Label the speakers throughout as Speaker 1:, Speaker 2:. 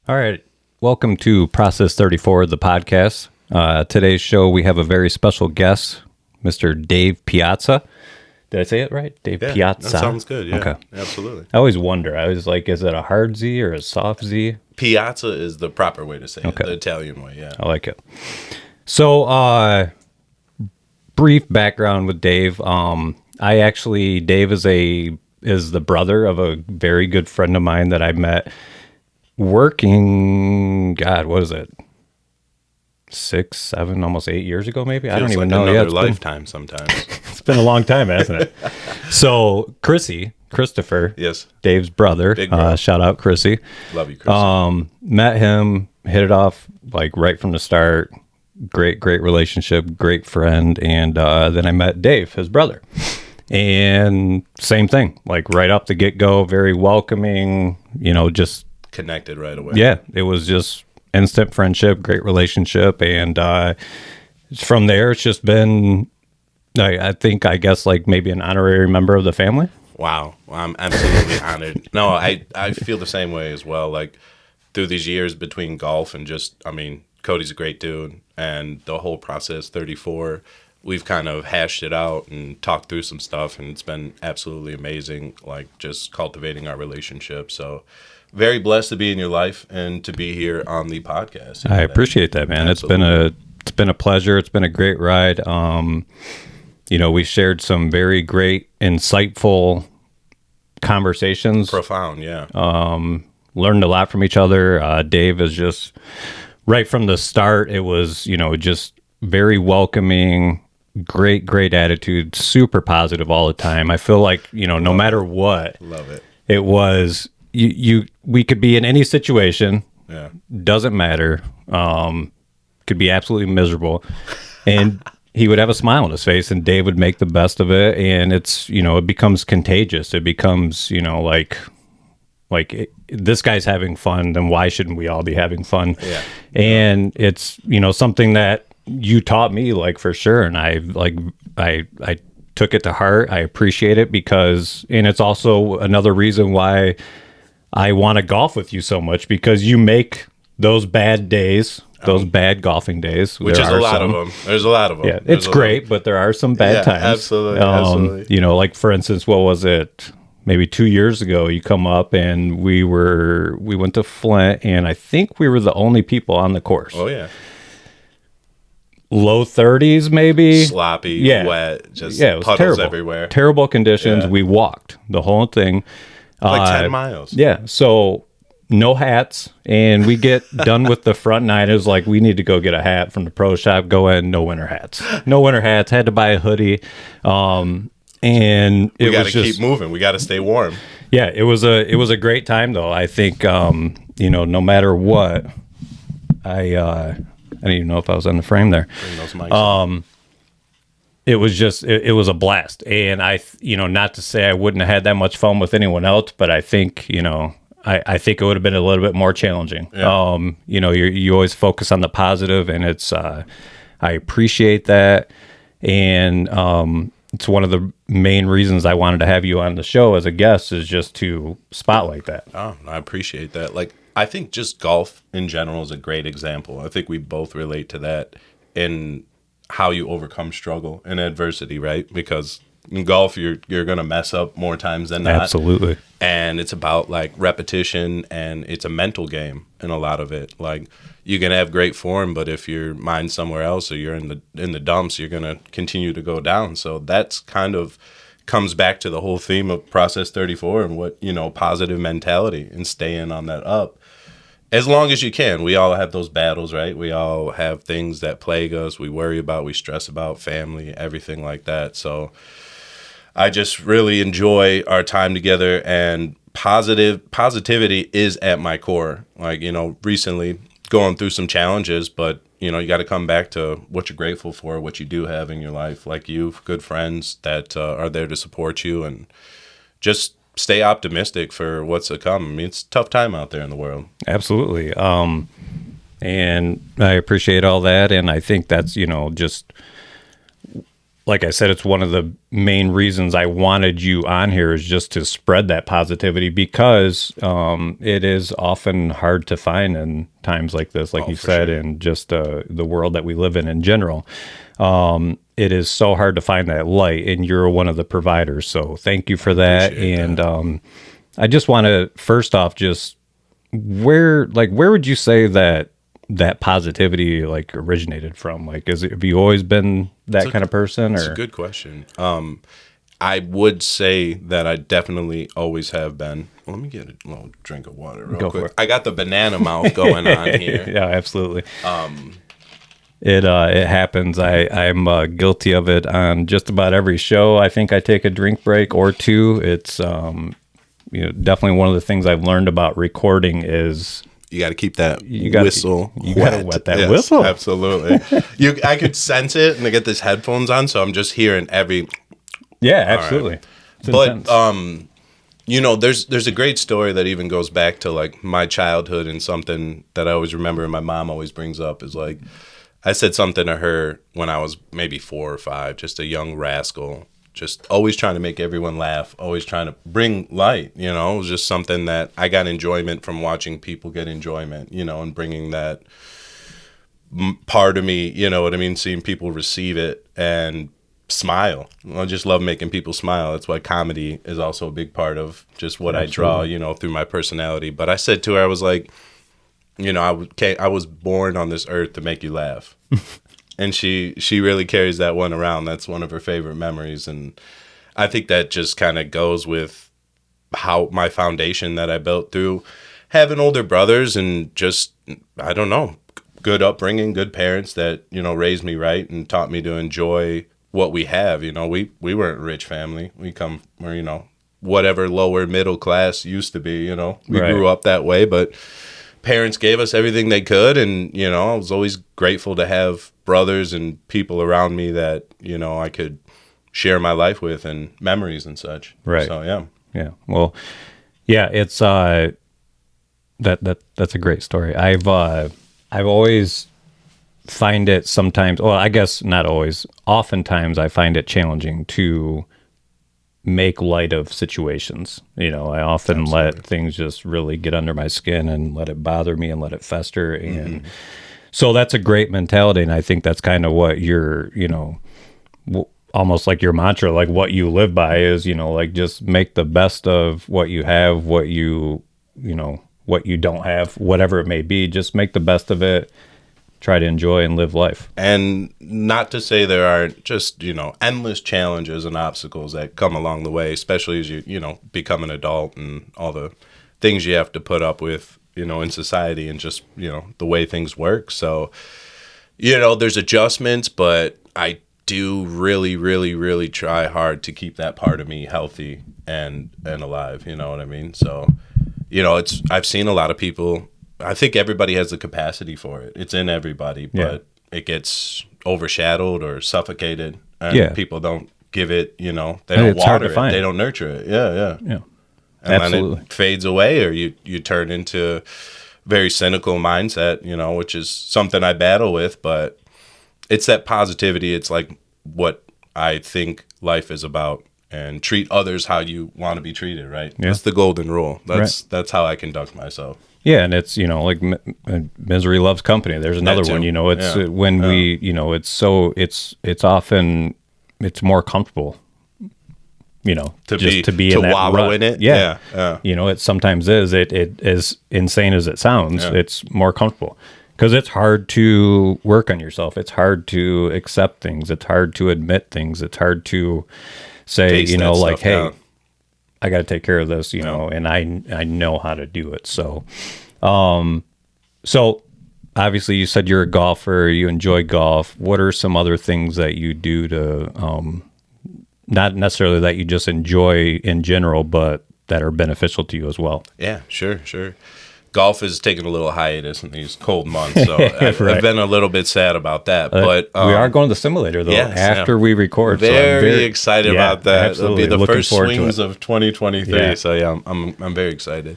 Speaker 1: All right. Welcome to Process 34, the podcast. Today's show, we have a very special guest, Mr. Dave Piazza. Did I say it right? Dave Piazza?
Speaker 2: That sounds good. Yeah,
Speaker 1: Okay.
Speaker 2: absolutely.
Speaker 1: I always wonder. I was like, is it a hard Z or a soft Z?
Speaker 2: Piazza is the proper way to say
Speaker 1: Okay.
Speaker 2: it, the Italian way, yeah.
Speaker 1: I like it. So, brief background with Dave. Dave is the brother of a very good friend of mine that I met working, God, what is it? 6, 7, almost 8 years ago, maybe? I don't
Speaker 2: Feels
Speaker 1: even
Speaker 2: like
Speaker 1: know.
Speaker 2: another
Speaker 1: It's
Speaker 2: lifetime sometimes.
Speaker 1: it's been a long time, hasn't it? So, Christopher,
Speaker 2: Yes.
Speaker 1: Dave's brother,
Speaker 2: Big bro.
Speaker 1: shout out Chrissy.
Speaker 2: Love you, Chris.
Speaker 1: Met him, hit it off like right from the start. Great relationship, great friend. And then I met Dave, his brother. And same thing, like right off the get-go, very welcoming, just
Speaker 2: Connected right away.
Speaker 1: yeah, it was just instant friendship, great relationship, and from there it's just been I guess like maybe an honorary member of the family.
Speaker 2: Wow. Well, I'm absolutely honored. No, I feel the same way as well. Like through these years between golf and Cody's a great dude, and the whole process 34, we've kind of hashed it out and talked through some stuff, and it's been absolutely amazing, like just cultivating our relationship. So very blessed to be in your life and to be here on the podcast.
Speaker 1: I appreciate that, man.
Speaker 2: Absolutely.
Speaker 1: It's been a pleasure. It's been a great ride. We shared some very great, insightful conversations.
Speaker 2: Profound, yeah.
Speaker 1: Learned a lot from each other. Dave is just right from the start. It was, just very welcoming, great attitude, super positive all the time. I feel like, no matter what,
Speaker 2: Love it.
Speaker 1: it was we could be in any situation,
Speaker 2: Yeah.
Speaker 1: doesn't matter. Could be absolutely miserable, and he would have a smile on his face, and Dave would make the best of it. And it's it becomes contagious. It becomes this guy's having fun, then why shouldn't we all be having fun?
Speaker 2: Yeah.
Speaker 1: And it's something that you taught me, like, for sure, and I took it to heart. I appreciate it and it's also another reason why I want to golf with you so much, because you make those bad days, those bad golfing days,
Speaker 2: Which is a lot of them. There's a lot of them.
Speaker 1: Yeah, it's great, but there are some bad times.
Speaker 2: Absolutely.
Speaker 1: Like, for instance, what was it? Maybe 2 years ago, you come up and we went to Flint, and I think we were the only people on the course.
Speaker 2: Oh, yeah.
Speaker 1: Low 30s, maybe.
Speaker 2: Sloppy, wet, just
Speaker 1: it was
Speaker 2: puddles
Speaker 1: terrible.
Speaker 2: everywhere.
Speaker 1: Terrible conditions.
Speaker 2: Yeah.
Speaker 1: We walked the whole thing.
Speaker 2: Like 10 miles.
Speaker 1: Yeah, so no hats, and we get done with the front nine. It was like, we need to go get a hat from the pro shop. Go in, no winter hats. Had to buy a hoodie. And
Speaker 2: We
Speaker 1: it
Speaker 2: got
Speaker 1: was
Speaker 2: to
Speaker 1: just
Speaker 2: keep moving. We got to stay warm.
Speaker 1: yeah, it was a great time, though. I think no matter what, I don't even know if I was on the frame there.
Speaker 2: Bring those mics in.
Speaker 1: It was just it was a blast, and I not to say I wouldn't have had that much fun with anyone else, but I think I think it would have been a little bit more challenging.
Speaker 2: Yeah.
Speaker 1: You always focus on the positive, and it's I appreciate that, and it's one of the main reasons I wanted to have you on the show as a guest, is just to spotlight that.
Speaker 2: Oh, I appreciate that. Like, I think just golf in general is a great example. I think we both relate to that in how you overcome struggle and adversity, right? Because in golf, you're going to mess up more times than not.
Speaker 1: Absolutely.
Speaker 2: And it's about like repetition, and it's a mental game in a lot of it. Like, you can have great form, but if your mind's somewhere else, or you're in the dumps, you're going to continue to go down. So that's kind of comes back to the whole theme of Process 34 and what, positive mentality and staying on that up. As long as you can. We all have those battles, right? We all have things that plague us, we worry about, we stress about, family, everything like that. So I just really enjoy our time together, and positivity is at my core. Like, recently going through some challenges, but you got to come back to what you're grateful for, what you do have in your life. Like, good friends that are there to support you, and just stay optimistic for what's to come. I mean, it's a tough time out there in the world.
Speaker 1: Absolutely. And I appreciate all that. And I think that's, just like I said, it's one of the main reasons I wanted you on here is just to spread that positivity because it is often hard to find in times like this, like you said,
Speaker 2: sure.
Speaker 1: and just the world that we live in general. It is so hard to find that light, and you're one of the providers. So thank you for that. And I just want to first off, just where would you say that positivity like originated from? Like, have you always been that kind of person?
Speaker 2: It's
Speaker 1: Or
Speaker 2: a good question. I would say that I definitely always have been. Let me get a little drink of water real
Speaker 1: Go
Speaker 2: quick.
Speaker 1: for it.
Speaker 2: I got the banana mouth going on here.
Speaker 1: Yeah, absolutely. It happens. I'm guilty of it on just about every show. I think I take a drink break or two. It's definitely one of the things I've learned about recording is
Speaker 2: You got to keep that
Speaker 1: gotta-
Speaker 2: whistle.
Speaker 1: you gotta wet that
Speaker 2: Yes,
Speaker 1: whistle.
Speaker 2: Absolutely. I could sense it, and I get these headphones on, so I'm just hearing every.
Speaker 1: yeah, absolutely. It's
Speaker 2: But
Speaker 1: intense.
Speaker 2: there's a great story that even goes back to like my childhood, and something that I always remember and my mom always brings up is like I said something to her when I was maybe 4 or 5, just a young rascal, just always trying to make everyone laugh, always trying to bring light. It was just something that I got enjoyment from watching people get enjoyment, and bringing that part of me, you know what I mean, seeing people receive it and smile. I just love making people smile. That's why comedy is also a big part of just what I draw, through my personality. But I said to her, I was like, I was born on this earth to make you laugh. And she really carries that one around. That's one of her favorite memories. And I think that just kind of goes with how my foundation that I built through having older brothers and just, I don't know, good upbringing, good parents that, raised me right and taught me to enjoy what we have. We weren't a rich family. We come where, whatever lower middle class used to be, we
Speaker 1: Right.
Speaker 2: grew up that way, but parents gave us everything they could. And, I was always grateful to have brothers and people around me that, I could share my life with and memories and such.
Speaker 1: Right.
Speaker 2: So, yeah.
Speaker 1: Yeah. Well, yeah, it's that's a great story. I've always find it sometimes, well, I guess not always, oftentimes I find it challenging to make light of situations. I often let things just really get under my skin and let it bother me and let it fester. And so that's a great mentality. And I think that's kind of what you're, almost like your mantra, like what you live by is, like just make the best of what you have, what you don't have, whatever it may be, just make the best of it. Try to enjoy and live life.
Speaker 2: And not to say there aren't just, endless challenges and obstacles that come along the way, especially as you, become an adult and all the things you have to put up with, in society and just, the way things work. So, there's adjustments, but I do really, really, really try hard to keep that part of me healthy and alive. You know what I mean? So, I've seen a lot of people. I think everybody has the capacity for it. It's in everybody, but it gets overshadowed or suffocated, and people don't give it, they don't water it, they don't nurture it. Yeah. And
Speaker 1: absolutely.
Speaker 2: then it fades away, or you turn into a very cynical mindset, which is something I battle with, but it's that positivity. It's like what I think life is about, and treat others how you want to be treated, right?
Speaker 1: Yeah.
Speaker 2: That's the golden rule. That's how I conduct myself.
Speaker 1: Yeah, and it's like misery loves company. There's another one. It's when we it's often it's more comfortable. To be in that
Speaker 2: wallow
Speaker 1: rut.
Speaker 2: in it.
Speaker 1: Yeah.
Speaker 2: Yeah.
Speaker 1: It sometimes is. It as insane as it sounds.
Speaker 2: Yeah.
Speaker 1: It's more comfortable because it's hard to work on yourself. It's hard to accept things. It's hard to admit things. It's hard to say,
Speaker 2: Taste that
Speaker 1: like,
Speaker 2: stuff
Speaker 1: hey.
Speaker 2: down.
Speaker 1: I got to take care of this, and I know how to do it. So, so obviously you said you're a golfer, you enjoy golf. What are some other things that you do to, not necessarily that you just enjoy in general, but that are beneficial to you as well?
Speaker 2: Yeah, sure. Golf is taking a little hiatus in these cold months, so I've been a little bit sad about that. But
Speaker 1: we are going to the simulator though after we record.
Speaker 2: Very,
Speaker 1: so I'm
Speaker 2: excited about that.
Speaker 1: Absolutely.
Speaker 2: It'll be the
Speaker 1: Looking
Speaker 2: first
Speaker 1: forward to
Speaker 2: swings
Speaker 1: it.
Speaker 2: of 2023.
Speaker 1: Yeah.
Speaker 2: So yeah, I'm very excited.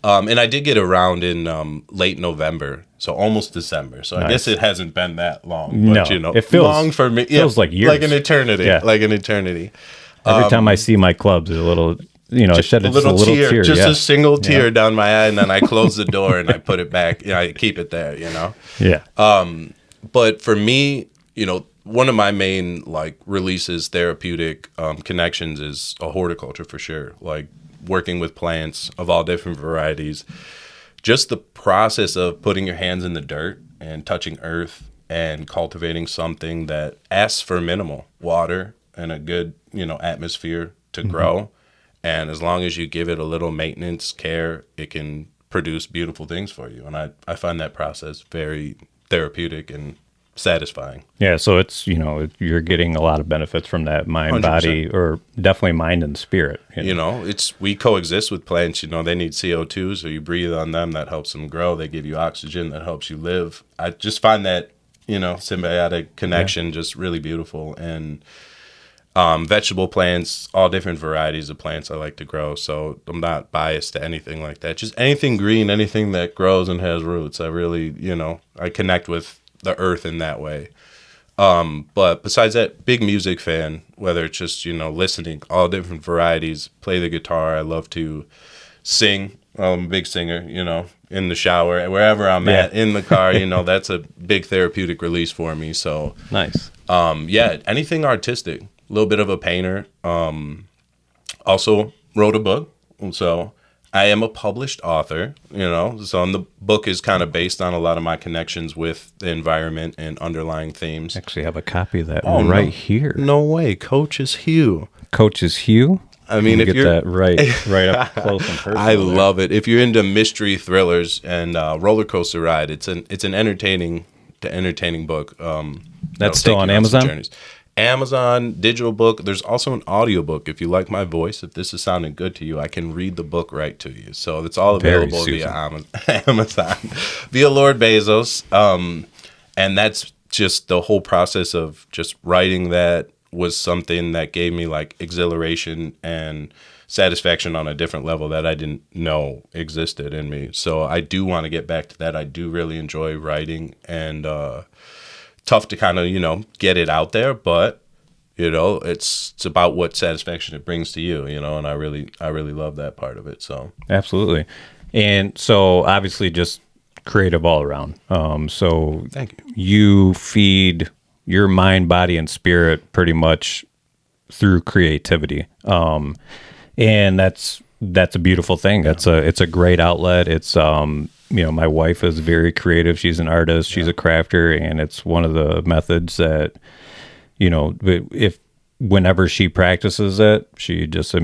Speaker 2: And I did get around in late November, so almost December. So I guess it hasn't been that long. But,
Speaker 1: No, it feels
Speaker 2: long for me.
Speaker 1: Feels like years.
Speaker 2: Like an eternity.
Speaker 1: Yeah.
Speaker 2: Like an eternity.
Speaker 1: Every time I see my clubs, a little, I shed just a little tear.
Speaker 2: Just
Speaker 1: yeah.
Speaker 2: a single tear down my eye, and then I close the door and I put it back. I keep it there,
Speaker 1: Yeah.
Speaker 2: But for me, one of my main like releases, therapeutic connections is a horticulture for sure. Like working with plants of all different varieties. Just the process of putting your hands in the dirt and touching earth and cultivating something that asks for minimal water and a good, atmosphere to grow. And as long as you give it a little maintenance, care, it can produce beautiful things for you. And I find that process very therapeutic and satisfying.
Speaker 1: Yeah, so it's, you're getting a lot of benefits from that mind,
Speaker 2: 100%.
Speaker 1: body, or definitely mind and spirit.
Speaker 2: We coexist with plants, they need CO2, so you breathe on them, that helps them grow. They give you oxygen, that helps you live. I just find that, symbiotic connection just really beautiful. And vegetable plants, all different varieties of plants I like to grow, so I'm not biased to anything like that. Just anything green, anything that grows and has roots. I really, I connect with the earth in that way. But besides that, big music fan, whether it's just, listening, all different varieties, play the guitar. I love to sing. I'm a big singer, in the shower, wherever I'm at, in the car, that's a big therapeutic release for me. So
Speaker 1: nice.
Speaker 2: Anything artistic, a little bit of a painter. Also wrote a book. So I am a published author, so the book is kind of based on a lot of my connections with the environment and underlying themes.
Speaker 1: Actually have a copy of that here.
Speaker 2: No way. Coach's Hue.
Speaker 1: Coach's Hue?
Speaker 2: I mean, if
Speaker 1: get
Speaker 2: you're
Speaker 1: that right up close and personal.
Speaker 2: I love it. If you're into mystery thrillers and roller coaster ride, it's an entertaining book.
Speaker 1: That's still on Amazon?
Speaker 2: Journeys. Amazon, digital book. There's also an audiobook. If you like my voice, if this is sounding good to you, I can read the book right to you. So it's all available via Amazon, via Lord Bezos. And that's just the whole process of just writing that was something that gave me like exhilaration and satisfaction on a different level that I didn't know existed in me. So I do want to get back to that. I do really enjoy writing, and tough to kind of, get it out there, but, it's about what satisfaction it brings to you, and I really love that part of it. So
Speaker 1: absolutely. And so obviously just creative all around. So
Speaker 2: thank you.
Speaker 1: You feed your mind, body, and spirit pretty much through creativity. And that's a beautiful thing. Yeah. It's a great outlet. It's, my wife is very creative. She's an artist. She's a crafter, and it's one of the methods that, if whenever she practices it, she just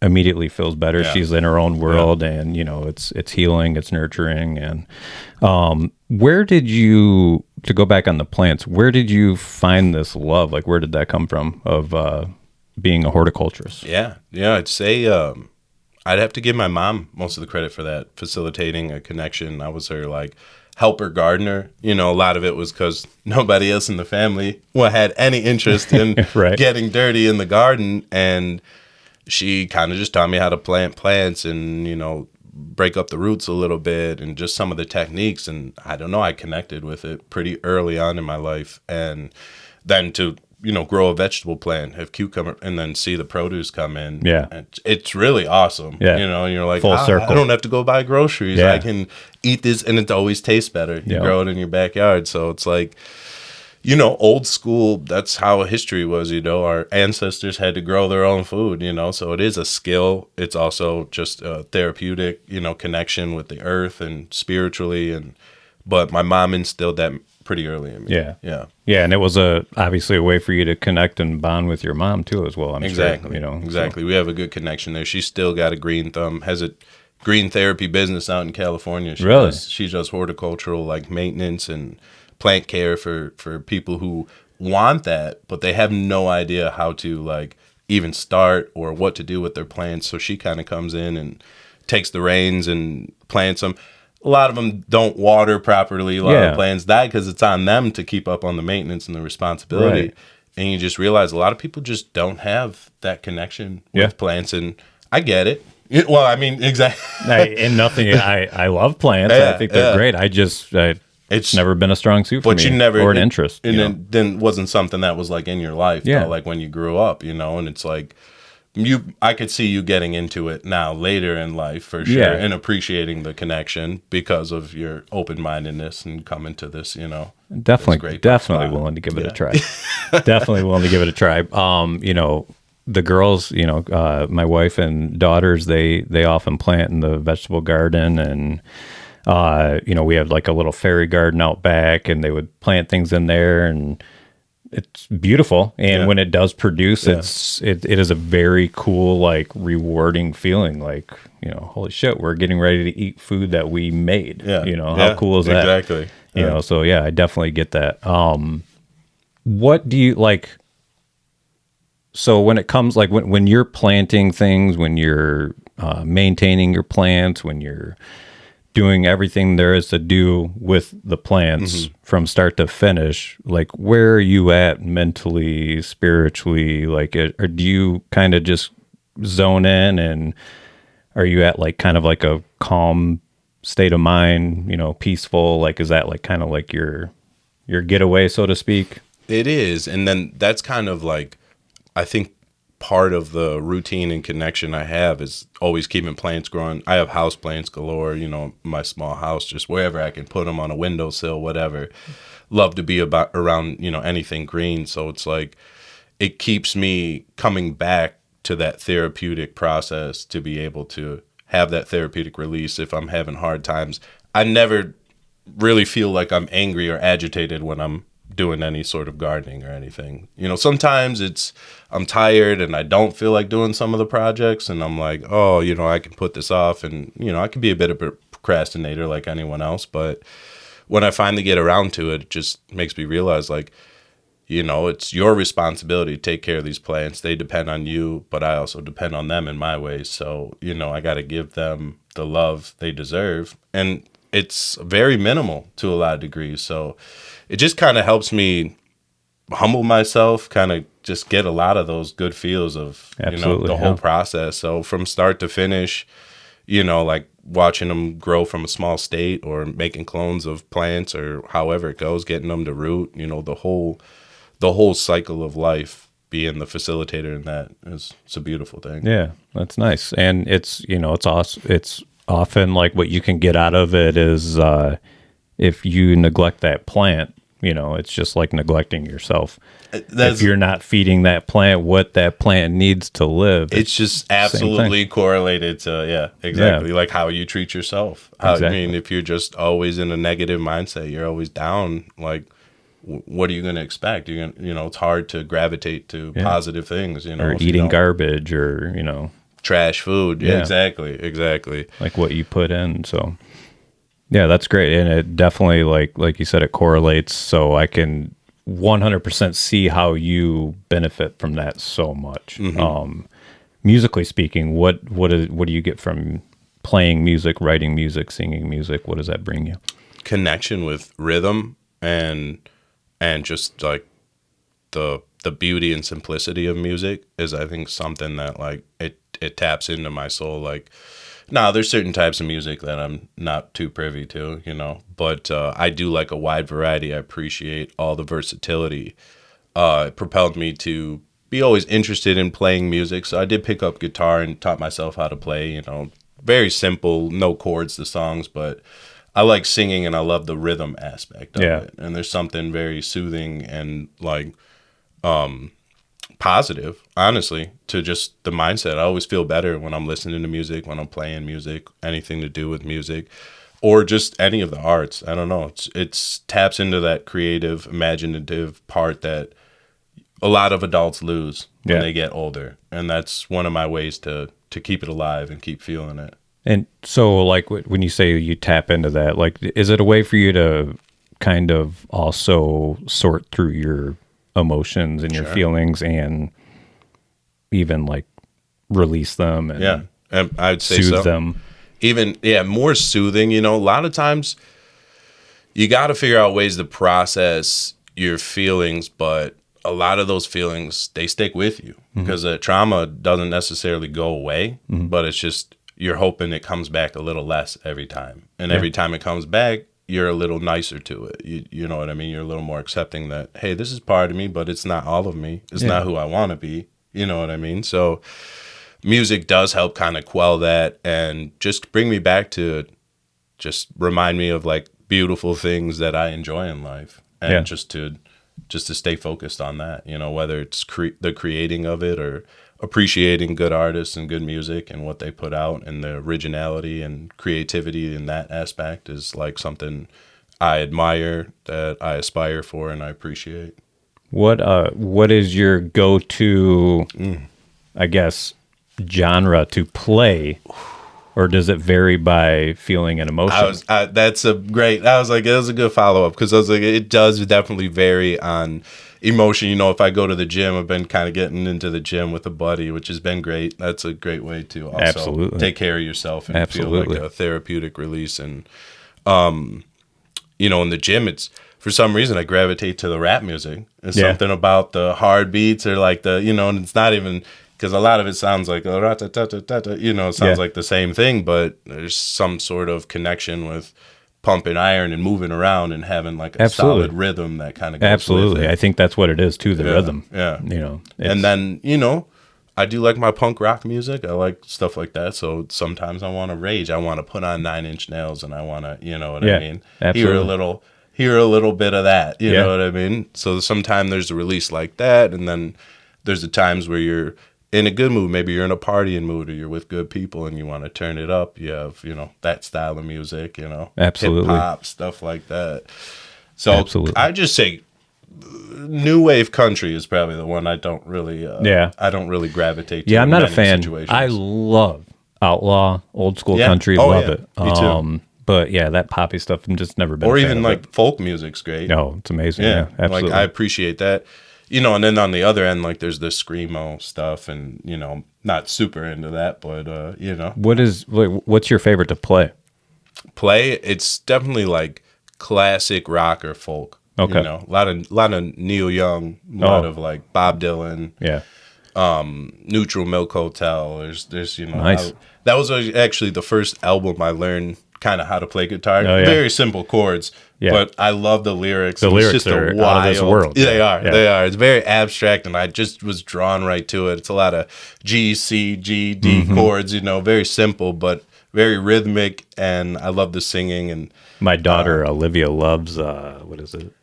Speaker 1: immediately feels better. Yeah. She's in her own world, and it's healing, it's nurturing. And where did you, to go back on the plants, where did you find this love? Like, where did that come from of being a horticulturist?
Speaker 2: Yeah, I'd say I'd have to give my mom most of the credit for that, facilitating a connection. I was her like helper gardener. A lot of it was because nobody else in the family had any interest in getting dirty in the garden, and she kind of just taught me how to plant plants and break up the roots a little bit and just some of the techniques. And I don't know, I connected with it pretty early on in my life. And then to grow a vegetable plant, have cucumber, and then see the produce come in. Yeah. It's really awesome. Yeah. You're like,
Speaker 1: full circle.
Speaker 2: I don't have to go buy groceries. Yeah. I can eat this, and it always tastes better. You grow it in your backyard. So it's like, old school, that's how history was, our ancestors had to grow their own food, so it is a skill. It's also just a therapeutic, connection with the earth and spiritually. But my mom instilled that pretty early in me.
Speaker 1: Yeah. And it was obviously a way for you to connect and bond with your mom too, as well.
Speaker 2: Exactly.
Speaker 1: Sure,
Speaker 2: exactly. So. We have a good connection there. She's still got a green thumb, has a green therapy business out in California. She does horticultural like maintenance and plant care for people who want that, but they have no idea how to like even start or what to do with their plants. So she kind of comes in and takes the reins and plants them. A lot of them don't water properly. A lot of plants die because it's on them to keep up on the maintenance and the responsibility. Right. And you just realize a lot of people just don't have that connection with plants. And I get it. Well, I mean, exactly.
Speaker 1: And nothing. I love plants. I think they're great. It's never been a strong suit for
Speaker 2: but
Speaker 1: me,
Speaker 2: you never
Speaker 1: or an interest.
Speaker 2: and then wasn't something that was like in your life,
Speaker 1: Yeah.
Speaker 2: though, like when you grew up, and it's like I could see you getting into it now later in life for sure,
Speaker 1: Yeah.
Speaker 2: and appreciating the connection because of your open-mindedness and coming to this,
Speaker 1: Definitely willing to give it a try. Definitely willing to give it a try. The girls, my wife and daughters, they often plant in the vegetable garden, and we have like a little fairy garden out back, and they would plant things in there, and it's beautiful. And when it does produce, it is a very cool, like rewarding feeling. Like, holy shit, we're getting ready to eat food that we made. How cool is that?
Speaker 2: Exactly.
Speaker 1: So yeah, I definitely get that. What do you like? So when it comes, like when you're planting things, when you're maintaining your plants, when you're doing everything there is to do with the plants from start to finish, like where are you at mentally, spiritually? Like, or do you kind of just zone in, and are you at like kind of like a calm state of mind, peaceful? Like, is that like kind of like your getaway, so to speak?
Speaker 2: It is. And then that's kind of like, I think part of the routine and connection I have is always keeping plants growing. I have house plants galore, my small house, just wherever I can put them, on a windowsill, whatever. Love to be around, anything green. So it's like, it keeps me coming back to that therapeutic process to be able to have that therapeutic release if I'm having hard times. I never really feel like I'm angry or agitated when I'm doing any sort of gardening or anything. Sometimes I'm tired and I don't feel like doing some of the projects, and I'm like, oh, I can put this off, and I can be a bit of a procrastinator like anyone else, but when I finally get around to it, it just makes me realize, like, it's your responsibility to take care of these plants. They depend on you, but I also depend on them in my ways. So, I got to give them the love they deserve. And it's very minimal to a lot of degrees. So it just kind of helps me humble myself, kind of just get a lot of those good feels of, the whole process. So from start to finish, like watching them grow from a small state, or making clones of plants, or however it goes, getting them to root, the whole cycle of life, being the facilitator in that it's a beautiful thing.
Speaker 1: Yeah, that's nice. And it's, it's awesome. It's often like what you can get out of it is, if you neglect that plant, it's just like neglecting yourself. If you're not feeding that plant what that plant needs to live,
Speaker 2: it's just absolutely correlated to, exactly. Like how you treat yourself. I mean, if you're just always in a negative mindset, you're always down, like, what are you going to expect? You're gonna, it's hard to gravitate to positive things,
Speaker 1: or eating garbage, or,
Speaker 2: trash food. Yeah, exactly.
Speaker 1: Like what you put in. So yeah, that's great. And it definitely, like you said, it correlates. So I can 100% see how you benefit from that so much. Musically speaking, what do you get from playing music, writing music, singing music? What does that bring you?
Speaker 2: Connection with rhythm, and just like the beauty and simplicity of music is, I think, something that, like, it taps into my soul. Like, now there's certain types of music that I'm not too privy to, but I do like a wide variety. I appreciate all the versatility. It propelled me to be always interested in playing music. So I did pick up guitar and taught myself how to play, very simple, no chords to songs, but I like singing, and I love the rhythm aspect of it. And there's something very soothing and, like, positive, honestly, to just the mindset. I always feel better when I'm listening to music, when I'm playing music, anything to do with music, or just any of the arts. I don't know. It's taps into that creative, imaginative part that a lot of adults lose when they get older. And that's one of my ways to keep it alive and keep feeling it.
Speaker 1: And so, like, when you say you tap into that, like, is it a way for you to kind of also sort through your emotions and your feelings, and even like release them and
Speaker 2: I'd say
Speaker 1: soothe them?
Speaker 2: Even more soothing. A lot of times you got to figure out ways to process your feelings, but a lot of those feelings, they stick with you, because the trauma doesn't necessarily go away, but it's just you're hoping it comes back a little less every time. And every time it comes back, you're a little nicer to it. You know what I mean? You're a little more accepting that, hey, this is part of me, but it's not all of me. It's not who I want to be. You know what I mean? So music does help kind of quell that and just bring me back to just remind me of like beautiful things that I enjoy in life. And just to stay focused on that, you know, whether it's the creating of it or appreciating good artists and good music and what they put out, and the originality and creativity in that aspect is like something I admire, that I aspire for, and I appreciate.
Speaker 1: What is your go-to, I guess, genre to play, or does it vary by feeling and emotion?
Speaker 2: That was a good follow-up, because I was like, it does definitely vary on emotion. You know, if I go to the gym, I've been kind of getting into the gym with a buddy, which has been great. That's a great way to also take care of yourself and feel like a therapeutic release. And, you know, in the gym, it's, for some reason, I gravitate to the rap music. It's something about the hard beats, or like the, you know, and it's not even, because a lot of it sounds like, you know, it sounds like the same thing, but there's some sort of connection with pumping iron and moving around and having like a solid rhythm that kind of goes with it.
Speaker 1: I think that's what it is too, the rhythm.
Speaker 2: Yeah.
Speaker 1: You know,
Speaker 2: and then, you know, I do like my punk rock music. I like stuff like that. So sometimes I want to rage. I want to put on 9 Inch Nails, and I want to, you know what I mean?
Speaker 1: Absolutely.
Speaker 2: Hear a little bit of that. You know what I mean? So sometimes there's a release like that. And then there's the times where you're in a good mood. Maybe you're in a partying mood, or you're with good people and you want to turn it up. You have, you know, that style of music, you know, hip hop, stuff like that. So I just say new wave country is probably the one I don't really, I don't really gravitate to.
Speaker 1: Yeah, I'm not a fan. I love outlaw, old school country. Love it.
Speaker 2: Me too.
Speaker 1: But yeah, that poppy stuff, I'm just never been.
Speaker 2: Or
Speaker 1: a fan
Speaker 2: even
Speaker 1: of
Speaker 2: like
Speaker 1: it.
Speaker 2: folk music's great.
Speaker 1: No, it's amazing. Yeah, absolutely.
Speaker 2: Like I appreciate that. You know, and then on the other end, like there's the screamo stuff, and you know, not super into that, but you know,
Speaker 1: what's your favorite to play?
Speaker 2: It's definitely like classic rock or folk.
Speaker 1: Okay,
Speaker 2: you know, a lot of Neil Young, a lot of like Bob Dylan.
Speaker 1: Yeah,
Speaker 2: Neutral Milk Hotel. There's you know,
Speaker 1: nice.
Speaker 2: That was actually the first album I learned kind of how to play guitar.
Speaker 1: Oh, yeah.
Speaker 2: Very simple chords, but I love the lyrics.
Speaker 1: The lyrics are out of this world.
Speaker 2: They are. Yeah. They are. It's very abstract, and I just was drawn right to it. It's a lot of G, C, G, D chords, you know, very simple, but very rhythmic, and I love the singing. And
Speaker 1: my daughter, Olivia, loves, what is it?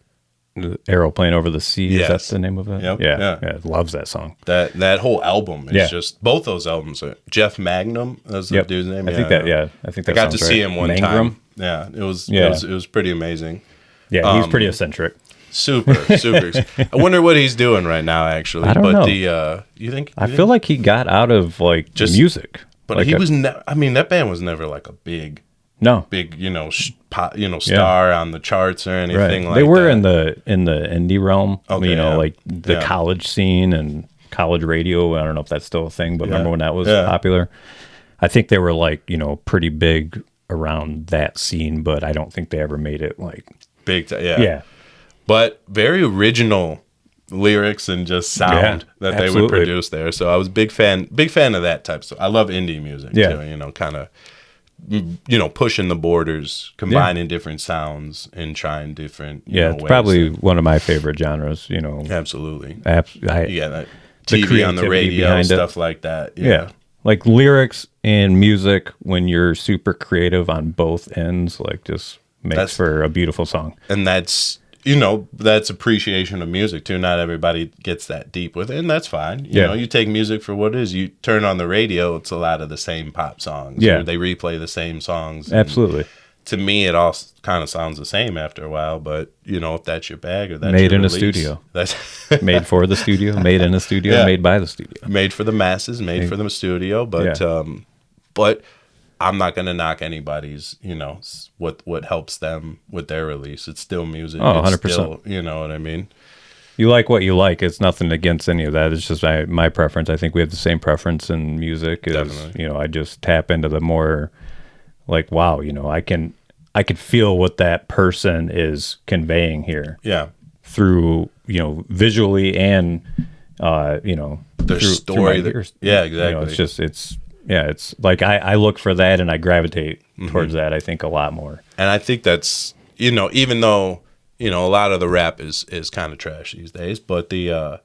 Speaker 1: Aeroplane Over the Sea. Yes. Is that the name of it?
Speaker 2: Yep.
Speaker 1: Yeah. Loves that song.
Speaker 2: That whole album is just, both those albums are Jeff Magnum, that's the dude's name.
Speaker 1: I think that
Speaker 2: I got to see him one time.
Speaker 1: Yeah,
Speaker 2: it was pretty amazing.
Speaker 1: Yeah, he's pretty eccentric.
Speaker 2: Super. I wonder what he's doing right now, actually.
Speaker 1: I don't know.
Speaker 2: You think?
Speaker 1: I feel like he got out of like just music.
Speaker 2: But
Speaker 1: like
Speaker 2: he was I mean, that band was never like a big, you know, star on the charts or anything like that.
Speaker 1: They were in the indie realm, you know, like the college scene and college radio. I don't know if that's still a thing, but remember when that was popular? I think they were like, you know, pretty big around that scene, but I don't think they ever made it like
Speaker 2: big. Yeah. But very original lyrics and just sound that they would produce there. So I was big fan of that type of stuff. I love indie music too, you know, kind of, you know, pushing the borders, combining different sounds and trying different
Speaker 1: it's ways. Probably one of my favorite genres, you know.
Speaker 2: Absolutely.
Speaker 1: That
Speaker 2: TV on the radio, stuff like that.
Speaker 1: Yeah. Like lyrics and music, when you're super creative on both ends, like just makes for a beautiful song.
Speaker 2: And that's, you know, that's appreciation of music too. Not everybody gets that deep with it, and that's fine. You know, you take music for what it is. You turn on the radio, it's a lot of the same pop songs.
Speaker 1: Yeah.
Speaker 2: They replay the same songs.
Speaker 1: Absolutely.
Speaker 2: To me, it all kind of sounds the same after a while, but, you know, if that's your bag or that's
Speaker 1: made
Speaker 2: your
Speaker 1: in
Speaker 2: release,
Speaker 1: a studio.
Speaker 2: That's
Speaker 1: made for the studio, made in a studio, made by the studio.
Speaker 2: Made for the masses, made for the studio, but but I'm not going to knock anybody's, you know, what helps them with their release. It's still music.
Speaker 1: Oh, 100%.
Speaker 2: It's still, you know what I mean?
Speaker 1: You like what you like. It's nothing against any of that. It's just my preference. I think we have the same preference in music.
Speaker 2: Definitely.
Speaker 1: You know, I just tap into the more like, wow, you know, I can feel what that person is conveying here.
Speaker 2: Yeah.
Speaker 1: Through, you know, visually and, you know,
Speaker 2: their
Speaker 1: through
Speaker 2: story.
Speaker 1: my ears.
Speaker 2: Yeah, exactly.
Speaker 1: You know, it's just, Yeah, it's like I look for that and I gravitate towards that, I think, a lot more.
Speaker 2: And I think that's, even though, a lot of the rap is kind of trash these days, but the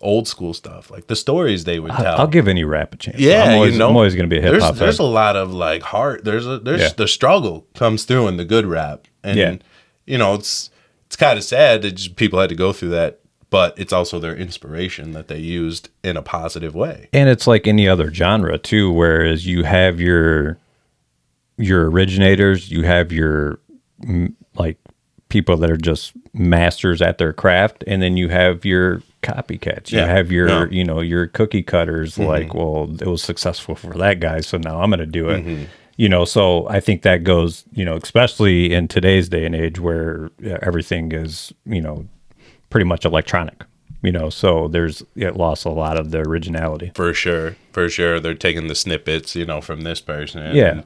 Speaker 2: old school stuff, like the stories they would tell.
Speaker 1: I'll give any rap a chance.
Speaker 2: Yeah,
Speaker 1: I'm always going to be a hip hop fan.
Speaker 2: There's a lot of like heart. There's the struggle comes through in the good rap, and it's kind of sad that just people had to go through that, but it's also their inspiration that they used in a positive way.
Speaker 1: And it's like any other genre too, whereas you have your originators, you have your like people that are just masters at their craft, and then you have your copycats. You have your your cookie cutters, like, well, it was successful for that guy, so now I'm going to do it. So I think that goes, especially in today's day and age where everything is, pretty much electronic, so it lost a lot of the originality.
Speaker 2: For sure. They're taking the snippets, from this person.
Speaker 1: Yeah.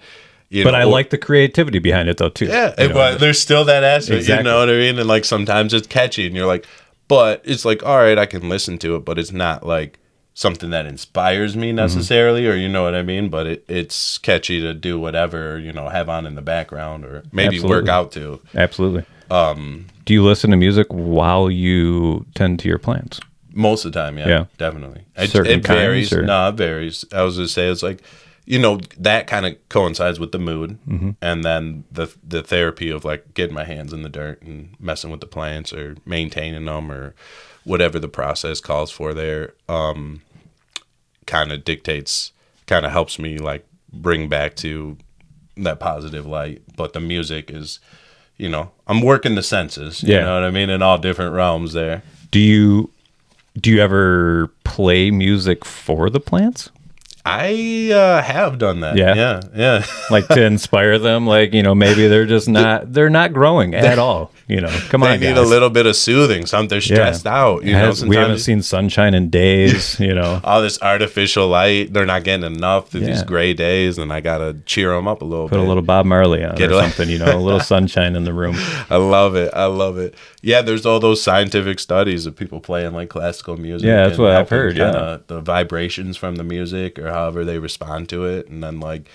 Speaker 1: But I like the creativity behind it though too.
Speaker 2: Yeah. But there's still that aspect, you know what I mean? And like sometimes it's catchy and you're like, but it's like, all right, I can listen to it, but it's not like something that inspires me necessarily, or you know what I mean? But it's catchy to do whatever, have on in the background or maybe work out to.
Speaker 1: Absolutely. Do you listen to music while you tend to your plants?
Speaker 2: Most of the time, yeah. Definitely. It varies. No, it varies. I was going to say, it's like, that kind of coincides with the mood, and then the therapy of like getting my hands in the dirt and messing with the plants or maintaining them or whatever the process calls for there, kind of helps me like bring back to that positive light. But the music is, I'm working the senses, you know what I mean, in all different realms there.
Speaker 1: Do you ever play music for the plants?
Speaker 2: I have done that. Yeah.
Speaker 1: Like to inspire them, like, maybe they're just they're not growing at all. Come on,
Speaker 2: they need a little bit of soothing. They're stressed out.
Speaker 1: We haven't seen sunshine in days.
Speaker 2: All this artificial light. They're not getting enough through these gray days, and I gotta cheer them up a little bit.
Speaker 1: Put a little Bob Marley on or something. A little sunshine in the room.
Speaker 2: I love it. Yeah, there's all those scientific studies of people playing like classical music.
Speaker 1: Yeah, that's what I've heard.
Speaker 2: The vibrations from the music or however they respond to it, and then like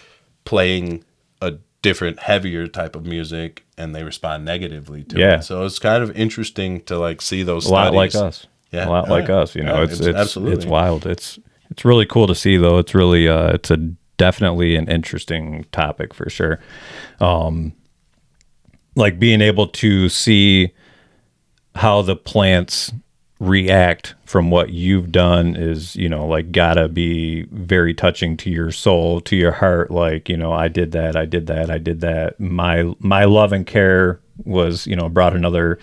Speaker 2: playing a different heavier type of music and they respond negatively to it. So it's kind of interesting to like see those studies.
Speaker 1: A lot like us.
Speaker 2: Yeah.
Speaker 1: A lot like us, it's
Speaker 2: absolutely.
Speaker 1: It's wild. It's really cool to see though. It's really it's definitely an interesting topic for sure. Like being able to see how the plants react from what you've done is, like gotta be very touching to your soul, to your heart. Like, I did that. My love and care was, brought another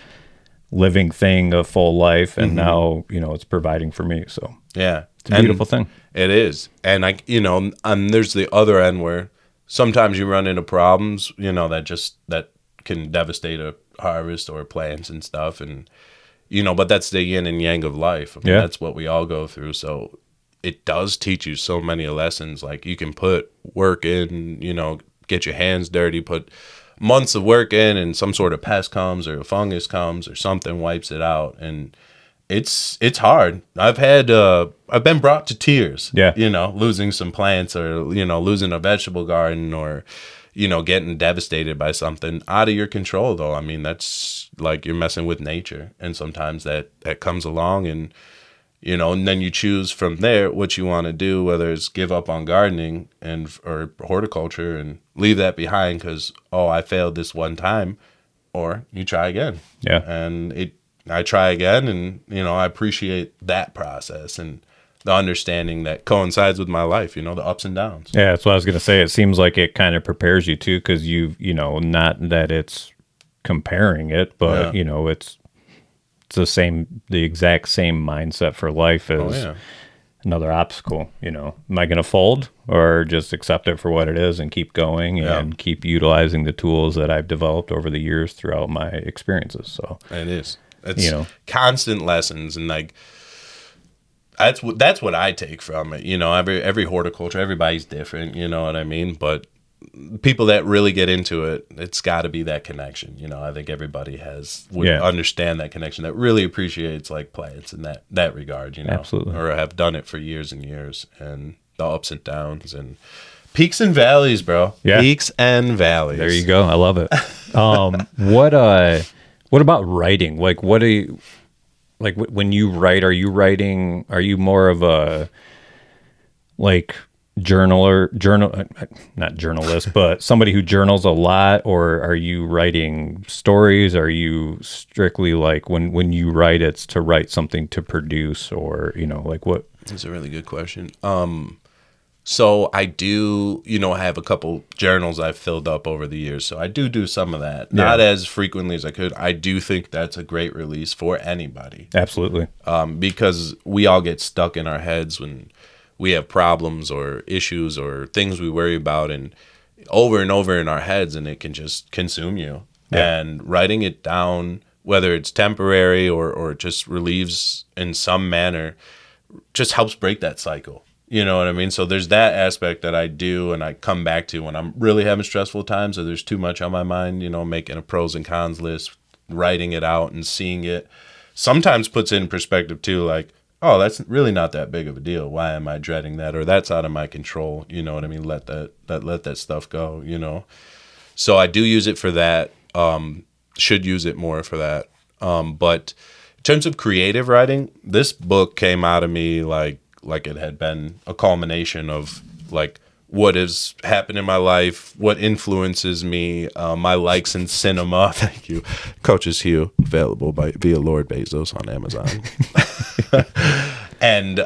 Speaker 1: living thing a full life, and now, it's providing for me. So
Speaker 2: yeah,
Speaker 1: it's a beautiful thing.
Speaker 2: It is. And and there's the other end where sometimes you run into problems, that can devastate a harvest or plants and stuff. And but that's the yin and yang of life. I mean, that's what we all go through. So it does teach you so many lessons. Like you can put work in, get your hands dirty, put months of work in, and some sort of pest comes or a fungus comes or something wipes it out. And it's hard. I've been brought to tears, losing some plants or, losing a vegetable garden or, getting devastated by something out of your control though. I mean, that's like you're messing with nature, and sometimes that comes along, and and then you choose from there what you want to do, whether it's give up on gardening or horticulture and leave that behind because I failed this one time, or you try again. And I try again, and I appreciate that process and the understanding that coincides with my life, the ups and downs.
Speaker 1: Yeah, that's what I was going to say. It seems like it kind of prepares you too, because not that it's comparing it, but it's the exact same mindset for life as another obstacle. Am I going to fold or just accept it for what it is and keep going and keep utilizing the tools that I've developed over the years throughout my experiences? So
Speaker 2: it's constant lessons, and like that's what I take from it. Every horticulture, everybody's different, you know what I mean? But people that really get into it, it's got to be that connection. I think everybody would understand that connection, that really appreciates like plants in that regard,
Speaker 1: Absolutely.
Speaker 2: or have done it for years and years. the ups and downs and peaks and valleys, bro.
Speaker 1: Yeah.
Speaker 2: Peaks and valleys.
Speaker 1: There you go. I love it. What about writing? Like, what do you like when you write? Are you writing? Are you more of a like not journalist, but somebody who journals a lot, or are you writing stories? Are you strictly like when you write, it's to write something to produce, or like what?
Speaker 2: That's a really good question. So I do, have a couple journals I've filled up over the years. So I do some of that. Not as frequently as I could. I do think that's a great release for anybody.
Speaker 1: Absolutely.
Speaker 2: Because we all get stuck in our heads when we have problems or issues or things we worry about and over in our heads, and it can just consume you. Yeah. And writing it down, whether it's temporary or just relieves in some manner, just helps break that cycle. You know what I mean? So there's that aspect that I do and I come back to when I'm really having stressful times or there's too much on my mind, making a pros and cons list, writing it out and seeing it. Sometimes puts it in perspective too, like, oh, that's really not that big of a deal. Why am I dreading that? Or that's out of my control. You know what I mean? Let that stuff go, So I do use it for that. Should use it more for that. But in terms of creative writing, this book came out of me like it had been a culmination of like what has happened in my life, what influences me, my likes in cinema. Thank you. Coach's Hue, available via Lord Bezos on Amazon. And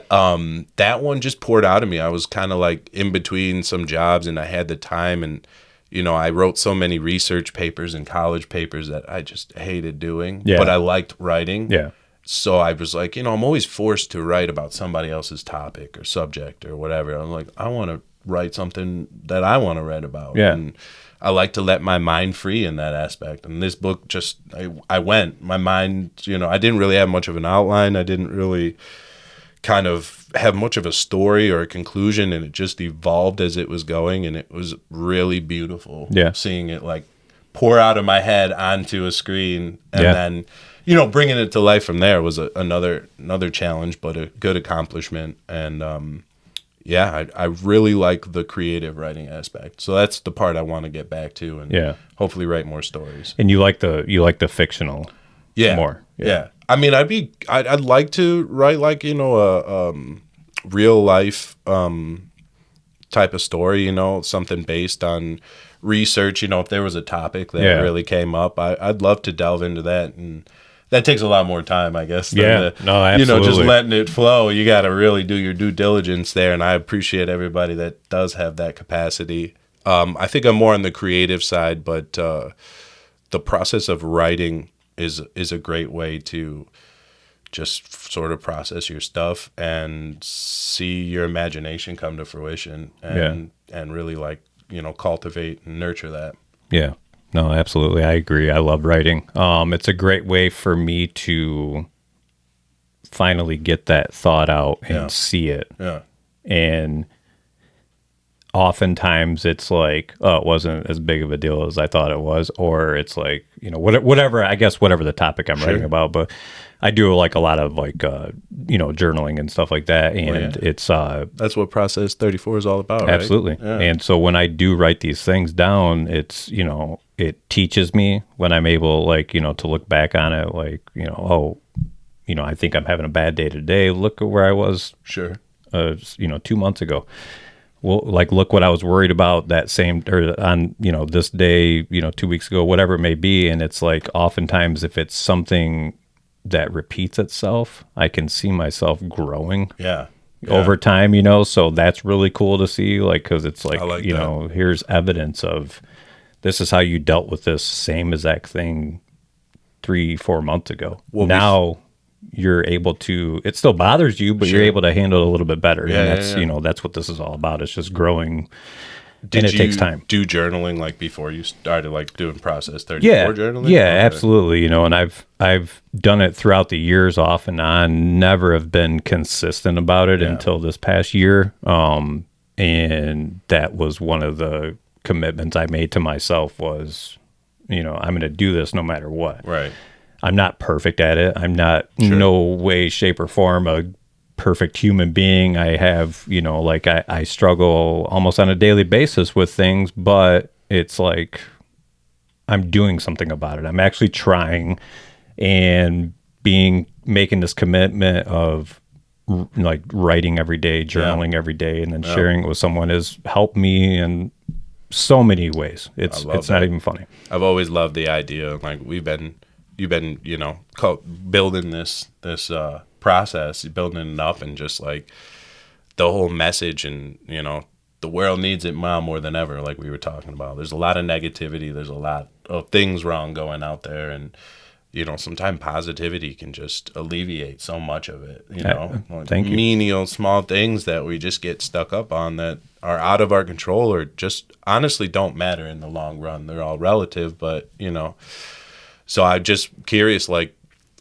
Speaker 2: that one just poured out of me. I was kind of like in between some jobs and I had the time, and I wrote so many research papers and college papers that I just hated doing, but I liked writing. Yeah. So I was like, I'm always forced to write about somebody else's topic or subject or whatever. I'm like, I want to write something that I want to write about. Yeah. And I like to let my mind free in that aspect. And this book just, my mind, I didn't really have much of an outline. I didn't really kind of have much of a story or a conclusion, and it just evolved as it was going. And it was really beautiful seeing it like pour out of my head onto a screen, and then bringing it to life from there was another challenge, but a good accomplishment. And I really like the creative writing aspect. So that's the part I want to get back to, and hopefully write more stories.
Speaker 1: And you like the fictional more.
Speaker 2: Yeah. I mean, I'd like to write like, a real life type of story, something based on research, if there was a topic that really came up, I'd love to delve into that. And that takes a lot more time, I guess.
Speaker 1: No, absolutely.
Speaker 2: Just letting it flow. You got to really do your due diligence there. And I appreciate everybody that does have that capacity. I think I'm more on the creative side, but the process of writing is a great way to just sort of process your stuff and see your imagination come to fruition and really like, cultivate and nurture that.
Speaker 1: Yeah. No, absolutely. I agree. I love writing. It's a great way for me to finally get that thought out and see it. Yeah. And oftentimes it's like, oh, it wasn't as big of a deal as I thought it was, or it's like, whatever the topic I'm writing about. But I do like a lot of like, journaling and stuff like that. And it's,
Speaker 2: that's what Process 34 is all about.
Speaker 1: Absolutely.
Speaker 2: Right? Yeah.
Speaker 1: And so when I do write these things down, it's, it teaches me when I'm able, like, to look back on it, like, I think I'm having a bad day today. Look at where I was, 2 months ago. Well, like, look what I was worried about that same, or on, this day, 2 weeks ago, whatever it may be. And it's like, oftentimes if it's something that repeats itself, I can see myself growing over time, so that's really cool to see, like, because it's like here's evidence of this is how you dealt with this same exact thing 3-4 months ago. Well, now you're able to, it still bothers you, but you're able to handle it a little bit better. And that's, that's what this is all about. It's just growing. And it takes time.
Speaker 2: Do journaling like before you started like doing Process 34 journaling?
Speaker 1: Yeah, absolutely. And I've done it throughout the years off and on, never have been consistent about it until this past year. And that was one of the commitments I made to myself was, I'm going to do this no matter what.
Speaker 2: Right.
Speaker 1: I'm not perfect at it. I'm not no way, shape, or form a perfect human being. I have, like I struggle almost on a daily basis with things, but it's like I'm doing something about it. I'm actually trying and making this commitment of like writing every day, journaling every day, and then sharing it with someone has helped me in so many ways. It's not even funny.
Speaker 2: I've always loved the idea. Like you've been, building this process, building it up, and just like the whole message, and the world needs it now more than ever. Like we were talking about, there's a lot of negativity. There's a lot of things wrong going out there, and sometimes positivity can just alleviate so much of it. Like
Speaker 1: Thank you.
Speaker 2: menial, small things that we just get stuck up on that are out of our control, or just honestly don't matter in the long run. They're all relative, but So I'm just curious, like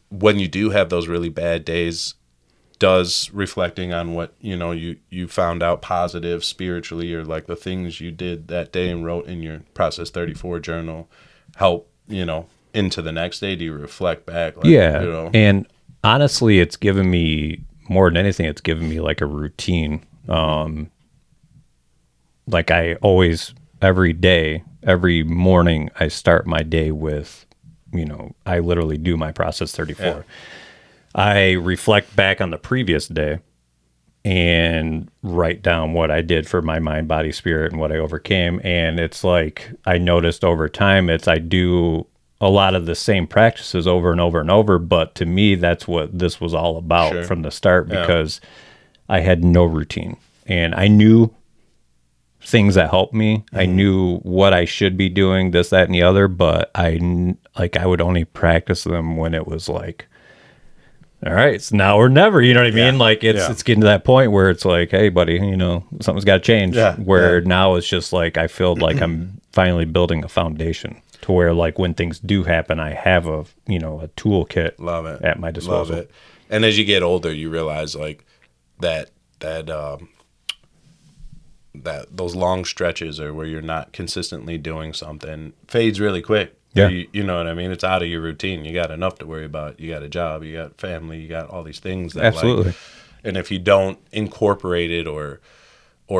Speaker 2: when you do have those really bad days, does reflecting on what you found out positive spiritually, or like the things you did that day and wrote in your Process 34 journal help into the next day? Do you reflect back? Like,
Speaker 1: and honestly, it's given me more than anything. It's given me like a routine. Like I always, every morning, I start my day with, I literally do my Process 34. Yeah. I reflect back on the previous day and write down what I did for my mind, body, spirit, and what I overcame. And it's like I noticed over time, I do a lot of the same practices over and over and over. But to me, that's what this was all about from the start, because I had no routine, and I knew things that helped me. Mm-hmm. I knew what I should be doing, this, that, and the other, but I would only practice them when it was like, all right, it's now or never, you know what I mean? Like it's getting to that point where it's like, hey buddy, something's got to change. Now it's just like, I feel like I'm finally building a foundation to where like when things do happen, I have a toolkit at my disposal.
Speaker 2: Love it. And as you get older, you realize like that those long stretches, or where you're not consistently doing something, fades really quick.
Speaker 1: Yeah.
Speaker 2: You know what I mean? It's out of your routine. You got enough to worry about. You got a job, you got family, you got all these things. That
Speaker 1: Absolutely.
Speaker 2: And if you don't incorporate it or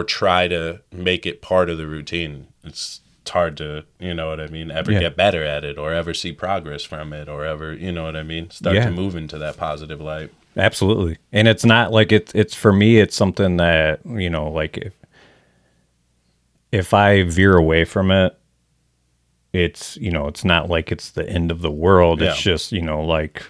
Speaker 2: try to make it part of the routine, it's hard to, ever get better at it, or ever see progress from it, or ever, start to move into that positive light.
Speaker 1: Absolutely. And it's not like it's for me, it's something that, like if I veer away from it, it's, it's not like it's the end of the world. Yeah. It's just, like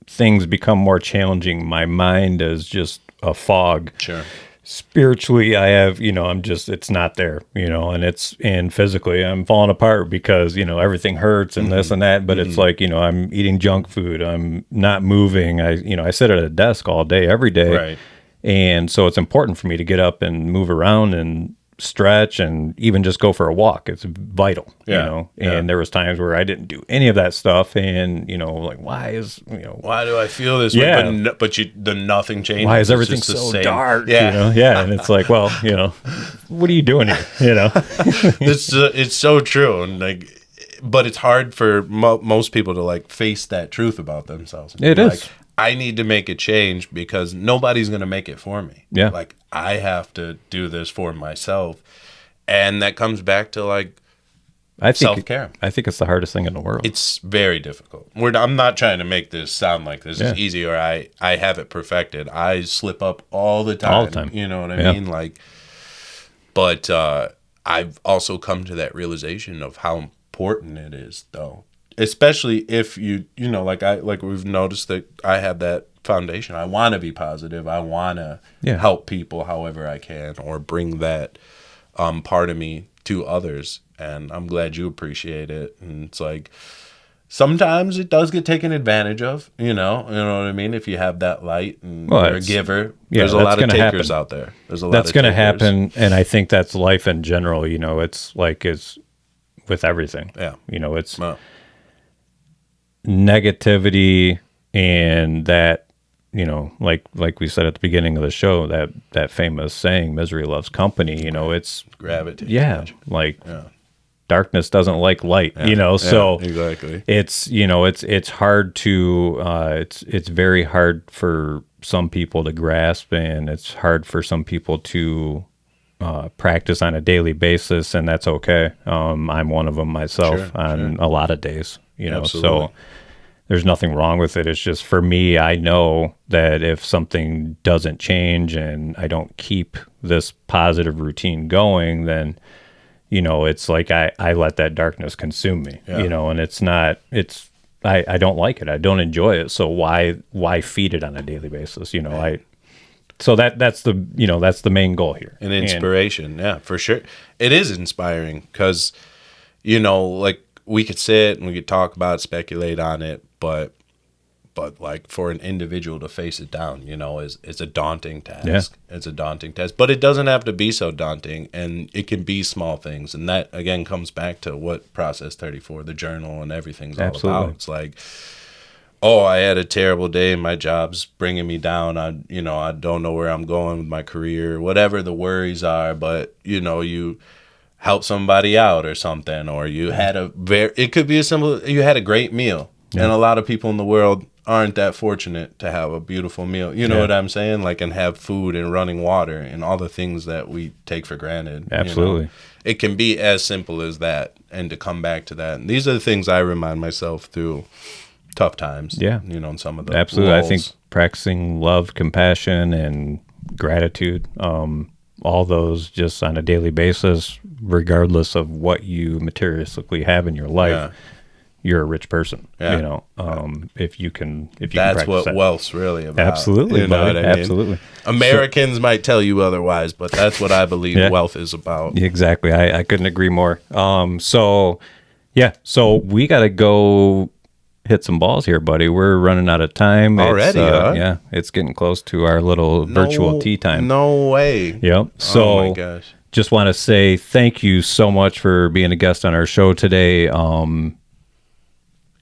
Speaker 1: things become more challenging. My mind is just a fog.
Speaker 2: Sure.
Speaker 1: Spiritually, I have, it's not there, and physically I'm falling apart because, everything hurts and this and that, but it's like, I'm eating junk food. I'm not moving. I sit at a desk all day, every day.
Speaker 2: Right.
Speaker 1: And so it's important for me to get up and move around and stretch and even just go for a walk. It's vital, and there was times where I didn't do any of that stuff, and like, why do
Speaker 2: I feel this way? But the nothing changes.
Speaker 1: Why is everything so dark? And it's like, well, what are you doing here?
Speaker 2: It's so true. And like, but it's hard for most people to like face that truth about themselves.
Speaker 1: It is.
Speaker 2: Like, I need to make a change because nobody's going to make it for me.
Speaker 1: Yeah.
Speaker 2: Like I have to do this for myself. And that comes back to like self-care.
Speaker 1: I think it's the hardest thing in the world.
Speaker 2: It's very difficult. I'm not trying to make this sound like this is easy, or I have it perfected. I slip up all the time.
Speaker 1: All the time.
Speaker 2: You know what I mean? Like, but I've also come to that realization of how important it is, though. Especially if like we've noticed that I have that foundation. I want to be positive. I want to help people however I can, or bring that part of me to others. And I'm glad you appreciate it. And it's like sometimes it does get taken advantage of. You know what I mean? If you have that light and you're a giver, there's a lot of takers out there. There's a lot.
Speaker 1: That's going to happen, and I think that's life in general. It's like it's with everything.
Speaker 2: Yeah.
Speaker 1: It's. Negativity, and that like we said at the beginning of the show, that famous saying, misery loves company, it's
Speaker 2: gravitate.
Speaker 1: darkness doesn't like light, so
Speaker 2: exactly.
Speaker 1: it's, it's hard to, it's very hard for some people to grasp, and it's hard for some people to practice on a daily basis, and that's okay. I'm one of them myself on a lot of days,
Speaker 2: Absolutely.
Speaker 1: so there's nothing wrong with it. It's just, for me, I know that if something doesn't change and I don't keep this positive routine going, then, it's like I let that darkness consume me, and I don't like it. I don't enjoy it. So why feed it on a daily basis? So that's the main goal here.
Speaker 2: An inspiration. Yeah, for sure. It is inspiring because, like, we could sit and we could talk about it, speculate on it, but like for an individual to face it down, it's a daunting task.
Speaker 1: Yeah.
Speaker 2: It's a daunting task, but it doesn't have to be so daunting, and it can be small things. And that again comes back to what Process 34, the journal, and everything's all about. It's like, oh, I had a terrible day. My job's bringing me down. I don't know where I'm going with my career, whatever the worries are, but you help somebody out or something, or you had it could be you had a great meal. And a lot of people in the world aren't that fortunate to have a beautiful meal. You know what I'm saying? Like, and have food and running water and all the things that we take for granted.
Speaker 1: Absolutely.
Speaker 2: It can be as simple as that, and to come back to that. And these are the things I remind myself through tough times.
Speaker 1: Yeah.
Speaker 2: And some of the
Speaker 1: Absolutely.
Speaker 2: lulls.
Speaker 1: I think practicing love, compassion, and gratitude, all those just on a daily basis, regardless of what you materialistically have in your life, you're a rich person. If you can
Speaker 2: that's what
Speaker 1: that.
Speaker 2: wealth's really about.
Speaker 1: Absolutely.
Speaker 2: You know what I mean?
Speaker 1: Absolutely.
Speaker 2: Americans might tell you otherwise, but that's what I believe wealth is about.
Speaker 1: Exactly. I couldn't agree more. So we got to go hit some balls here, buddy. We're running out of time
Speaker 2: Already,
Speaker 1: Yeah, it's getting close to our little virtual tea time.
Speaker 2: No way.
Speaker 1: Yep. So,
Speaker 2: oh my gosh.
Speaker 1: Just want to say thank you so much for being a guest on our show today.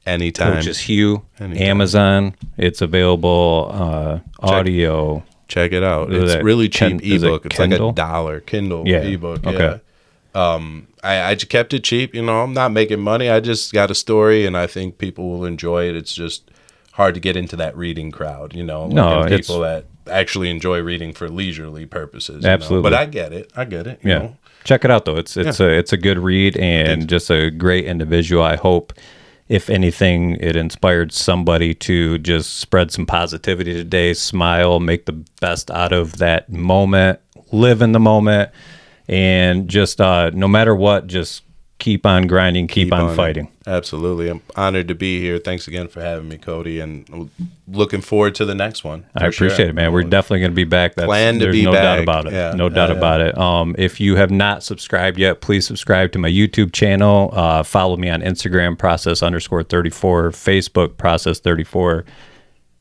Speaker 2: Anytime.
Speaker 1: Coach's Hue,
Speaker 2: Anytime.
Speaker 1: Amazon. It's available audio.
Speaker 2: Check it out. It's really cheap ebook. It's
Speaker 1: Kindle?
Speaker 2: like $1 Kindle ebook.
Speaker 1: Okay.
Speaker 2: I just kept it cheap. I'm not making money. I just got a story, and I think people will enjoy it. It's just hard to get into that reading crowd, people that actually enjoy reading for leisurely purposes.
Speaker 1: Absolutely.
Speaker 2: But I get it. You know?
Speaker 1: Check it out, though. It's a good read, and just a great individual. I hope, if anything, it inspired somebody to just spread some positivity today, smile, make the best out of that moment, live in the moment, and just no matter what, just keep on grinding, keep on fighting.
Speaker 2: Absolutely. I'm honored to be here. Thanks again for having me, Cody, and looking forward to the next one.
Speaker 1: I appreciate it, man. We're definitely going to be back. There's no doubt about it.
Speaker 2: Yeah.
Speaker 1: No doubt about it. If you have not subscribed yet, please subscribe to my YouTube channel. Follow me on Instagram, process_34, Facebook, process34.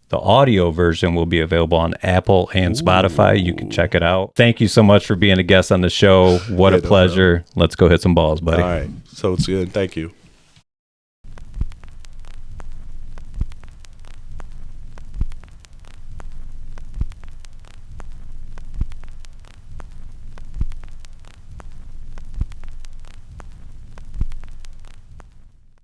Speaker 1: The audio version will be available on Apple and Spotify. You can check it out. Thank you so much for being a guest on the show. What a pleasure. Let's go hit some balls, buddy.
Speaker 2: All right. So it's good. Thank you.